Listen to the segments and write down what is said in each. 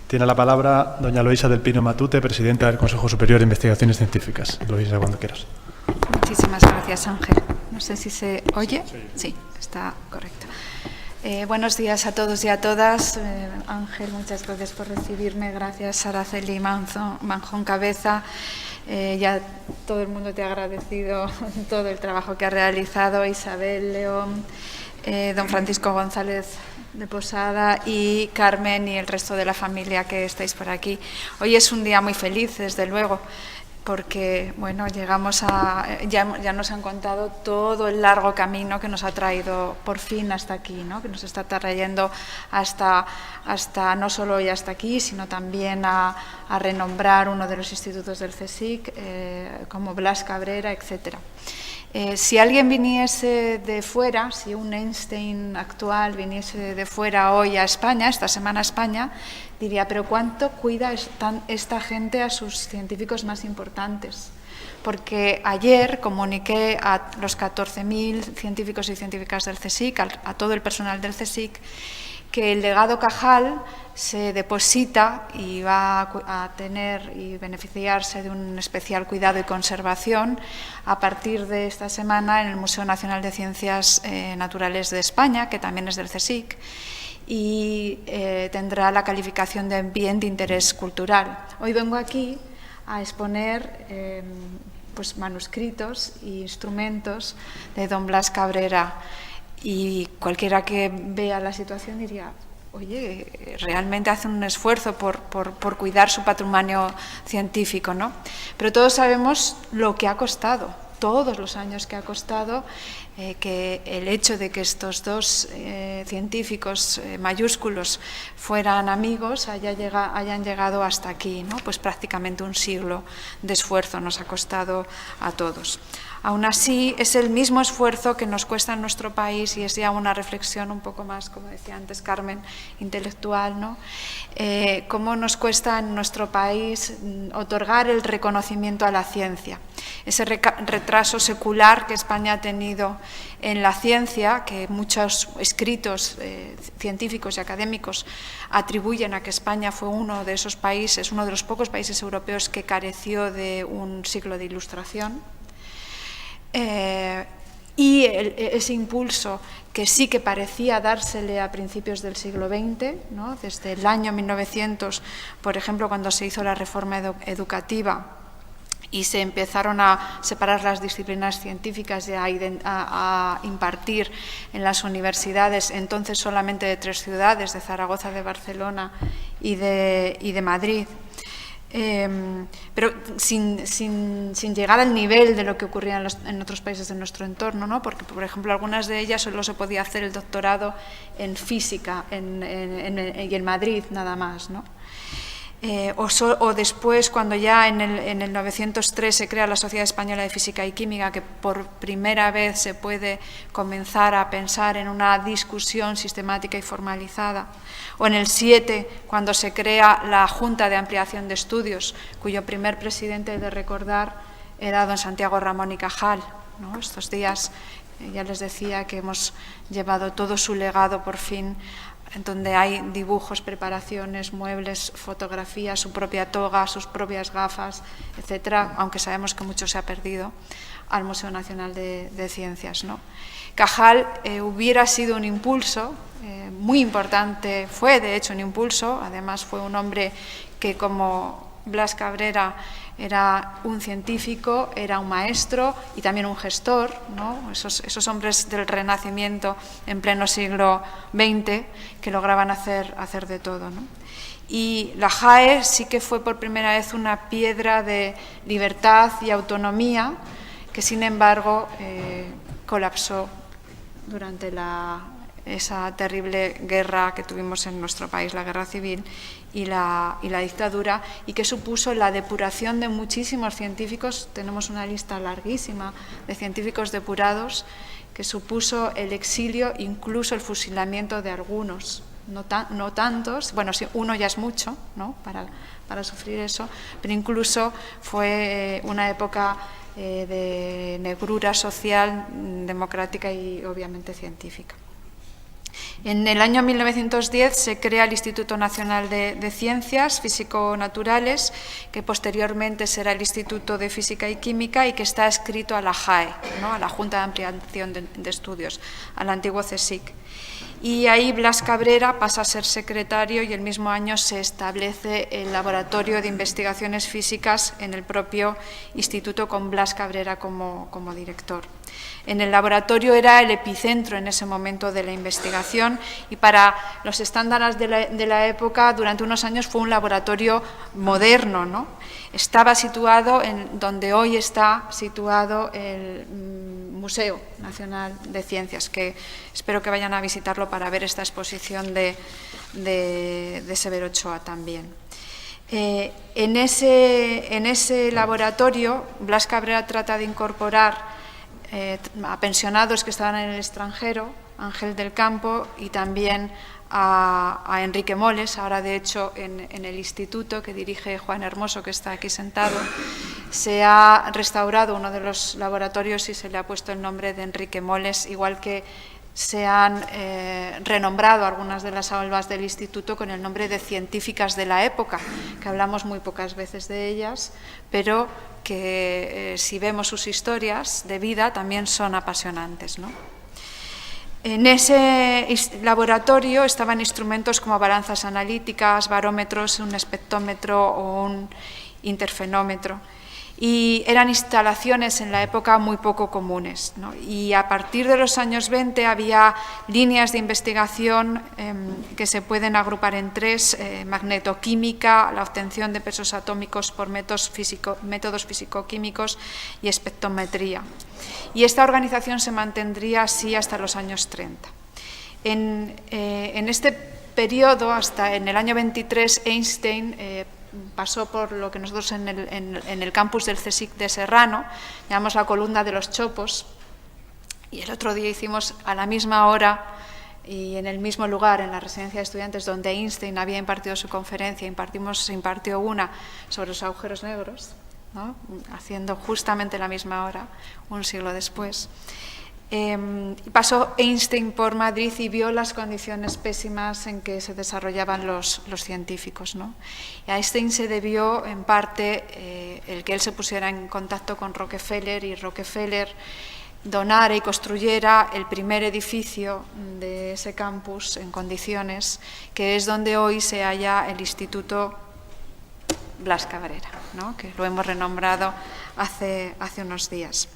Tiene la palabra doña Loisa del Pino Matute, presidenta del Consejo Superior de Investigaciones Científicas. Loisa, cuando quieras. Muchísimas gracias, Ángel. No sé si se oye. Sí, está correcto. Buenos días a todos y a todas. Ángel, muchas gracias por recibirme. Gracias, Araceli Manjón Cabeza. Ya todo el mundo te ha agradecido todo el trabajo que ha realizado. Isabel León, don Francisco González de Posada y Carmen y el resto de la familia que estáis por aquí. Hoy es un día muy feliz, desde luego, porque bueno, llegamos a ya nos han contado todo el largo camino que nos ha traído por fin hasta aquí, ¿no? Que nos está trayendo hasta no solo hoy hasta aquí, sino también a renombrar uno de los institutos del CSIC, como Blas Cabrera, etcétera. Si alguien viniese de fuera, si un Einstein actual viniese de fuera hoy a España, esta semana a España, diría, pero ¿cuánto cuida esta gente a sus científicos más importantes? Porque ayer comuniqué a los 14.000 científicos y científicas del CSIC, a todo el personal del CSIC, que el legado Cajal se deposita y va a tener y beneficiarse de un especial cuidado y conservación a partir de esta semana en el Museo Nacional de Ciencias Naturales de España, que también es del CSIC, y tendrá la calificación de bien de interés cultural. Hoy vengo aquí a exponer pues, manuscritos e instrumentos de don Blas Cabrera, y cualquiera que vea la situación diría, oye, realmente hacen un esfuerzo por cuidar su patrimonio científico, ¿no? Pero todos sabemos lo que ha costado, todos los años que ha costado, que el hecho de que estos dos científicos mayúsculos fueran amigos hayan llegado hasta aquí, ¿no? Pues prácticamente un siglo de esfuerzo nos ha costado a todos. Aún así, es el mismo esfuerzo que nos cuesta en nuestro país, y es ya una reflexión un poco más, como decía antes Carmen, intelectual, ¿no? Cómo nos cuesta en nuestro país otorgar el reconocimiento a la ciencia. Ese retraso secular que España ha tenido en la ciencia, que muchos escritos científicos y académicos atribuyen a que España fue uno de esos países, uno de los pocos países europeos que careció de un siglo de ilustración. Y ese impulso que sí que parecía dársele a principios del siglo XX, ¿no? Desde el año 1900, por ejemplo, cuando se hizo la reforma educativa y se empezaron a separar las disciplinas científicas y a impartir en las universidades, entonces solamente de 3 ciudades, de Zaragoza, de Barcelona y de Madrid. Pero sin llegar al nivel de lo que ocurría en otros países de nuestro entorno, ¿no? Porque, por ejemplo, algunas de ellas solo se podía hacer el doctorado en física y en Madrid nada más, ¿no? O después, cuando ya en el 903 se crea la Sociedad Española de Física y Química, que por primera vez se puede comenzar a pensar en una discusión sistemática y formalizada, o en el 7, cuando se crea la Junta de Ampliación de Estudios, cuyo primer presidente, he de recordar, era don Santiago Ramón y Cajal, ¿no? Estos días ya les decía que hemos llevado todo su legado por fin, en donde hay dibujos, preparaciones, muebles, fotografías, su propia toga, sus propias gafas, etcétera, aunque sabemos que mucho se ha perdido, al Museo Nacional de Ciencias, ¿no? Cajal hubiera sido un impulso muy importante, fue de hecho un impulso, además fue un hombre que, como Blas Cabrera, era un científico, era un maestro y también un gestor, ¿no? Esos hombres del Renacimiento en pleno siglo XX que lograban hacer de todo, ¿no? Y la JAE sí que fue por primera vez una piedra de libertad y autonomía que, sin embargo, colapsó durante esa terrible guerra que tuvimos en nuestro país, la guerra civil y la dictadura, y que supuso la depuración de muchísimos científicos. Tenemos una lista larguísima de científicos depurados, que supuso el exilio, incluso el fusilamiento de algunos, no tantos, bueno, sí, uno ya es mucho, ¿no? para sufrir eso, pero incluso fue una época de negrura social, democrática y obviamente científica. En el año 1910 se crea el Instituto Nacional de Ciencias Físico-Naturales, que posteriormente será el Instituto de Física y Química y que está adscrito a la JAE, ¿no?, a la Junta de Ampliación de Estudios, al antiguo CSIC. Y ahí Blas Cabrera pasa a ser secretario y el mismo año se establece el Laboratorio de Investigaciones Físicas en el propio instituto con Blas Cabrera como director. En el laboratorio era el epicentro en ese momento de la investigación y para los estándares de la época durante unos años fue un laboratorio moderno, ¿no? Estaba situado en donde hoy está situado el Museo Nacional de Ciencias, que espero que vayan a visitarlo para ver esta exposición de Severo Ochoa también. En ese laboratorio, Blas Cabrera trata de incorporar a pensionados que estaban en el extranjero, Ángel del Campo, y también a Enrique Moles. Ahora, de hecho, en el instituto que dirige Juan Hermoso, que está aquí sentado, se ha restaurado uno de los laboratorios y se le ha puesto el nombre de Enrique Moles, igual que se han renombrado algunas de las aulas del instituto con el nombre de científicas de la época, que hablamos muy pocas veces de ellas, pero que si vemos sus historias de vida también son apasionantes, ¿no? En ese laboratorio estaban instrumentos como balanzas analíticas, barómetros, un espectrómetro o un interferómetro. Y eran instalaciones en la época muy poco comunes, ¿no? Y a partir de los años 20 había líneas de investigación que se pueden agrupar en tres: magnetoquímica, la obtención de pesos atómicos por métodos físico-químicos y espectrometría. Y esta organización se mantendría así hasta los años 30. En este periodo, hasta en el año 23, Einstein pasó por lo que nosotros en el campus del CSIC de Serrano llamamos la columna de los chopos, y el otro día hicimos a la misma hora y en el mismo lugar, en la residencia de estudiantes donde Einstein había impartido su conferencia, se impartió una sobre los agujeros negros, ¿no?, haciendo justamente la misma hora, un siglo después. Pasó Einstein por Madrid y vio las condiciones pésimas en que se desarrollaban los científicos, ¿no? Y a Einstein se debió, en parte, el que él se pusiera en contacto con Rockefeller y Rockefeller donara y construyera el primer edificio de ese campus en condiciones, que es donde hoy se halla el Instituto Blas Cabrera, ¿no?, que lo hemos renombrado hace unos días.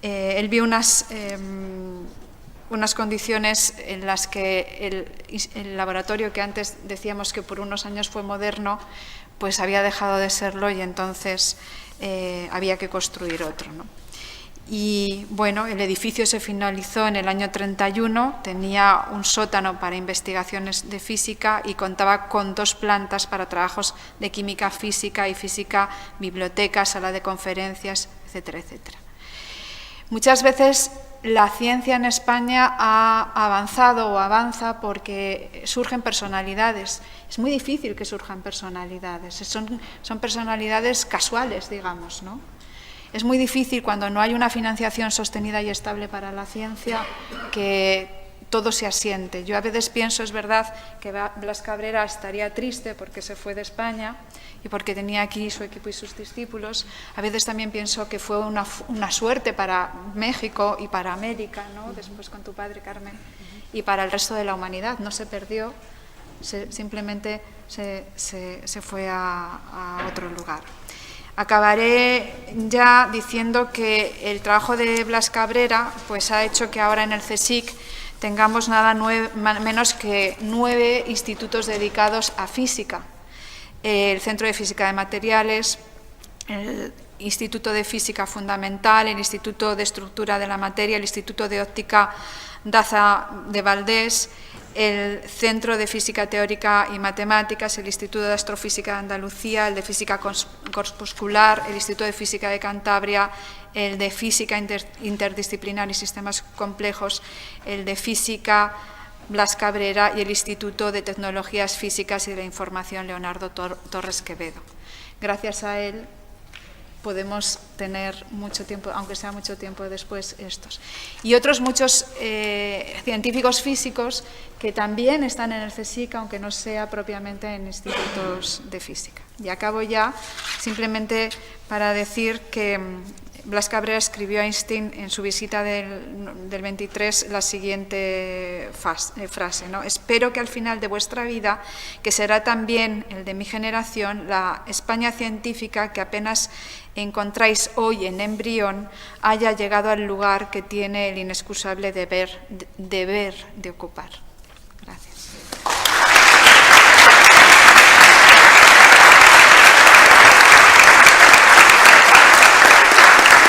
Él vio unas condiciones en las que el laboratorio, que antes decíamos que por unos años fue moderno, pues había dejado de serlo y entonces había que construir otro, ¿no? Y bueno, el edificio se finalizó en el año 31, tenía un sótano para investigaciones de física y contaba con 2 plantas para trabajos de química física y física, biblioteca, sala de conferencias, etcétera, etcétera. Muchas veces la ciencia en España ha avanzado o avanza porque surgen personalidades. Es muy difícil que surjan personalidades, son personalidades casuales, digamos, ¿no? Es muy difícil cuando no hay una financiación sostenida y estable para la ciencia que todo se asiente. Yo a veces pienso, es verdad, que Blas Cabrera estaría triste porque se fue de España y porque tenía aquí su equipo y sus discípulos. A veces también pienso que fue una suerte para México y para América, ¿no?, después con tu padre, Carmen, y para el resto de la humanidad. No se perdió, simplemente se fue a otro lugar. Acabaré ya diciendo que el trabajo de Blas Cabrera pues ha hecho que ahora en el CSIC tengamos menos que 9 institutos dedicados a física. El Centro de Física de Materiales, el Instituto de Física Fundamental, el Instituto de Estructura de la Materia, el Instituto de Óptica Daza de Valdés, el Centro de Física Teórica y Matemáticas, el Instituto de Astrofísica de Andalucía, el de Física Corpuscular, el Instituto de Física de Cantabria, el de Física Interdisciplinar y Sistemas Complejos, el de Física Blas Cabrera y el Instituto de Tecnologías Físicas y de la Información Leonardo Torres Quevedo. Gracias a él podemos tener mucho tiempo, aunque sea mucho tiempo después, estos. Y otros muchos científicos físicos que también están en el CSIC, aunque no sea propiamente en institutos de física. Y acabo ya simplemente para decir que Blas Cabrera escribió a Einstein en su visita del 23 la siguiente frase, ¿no? Espero que al final de vuestra vida, que será también el de mi generación, la España científica que apenas encontráis hoy en embrión haya llegado al lugar que tiene el inexcusable deber de ocupar. Gracias.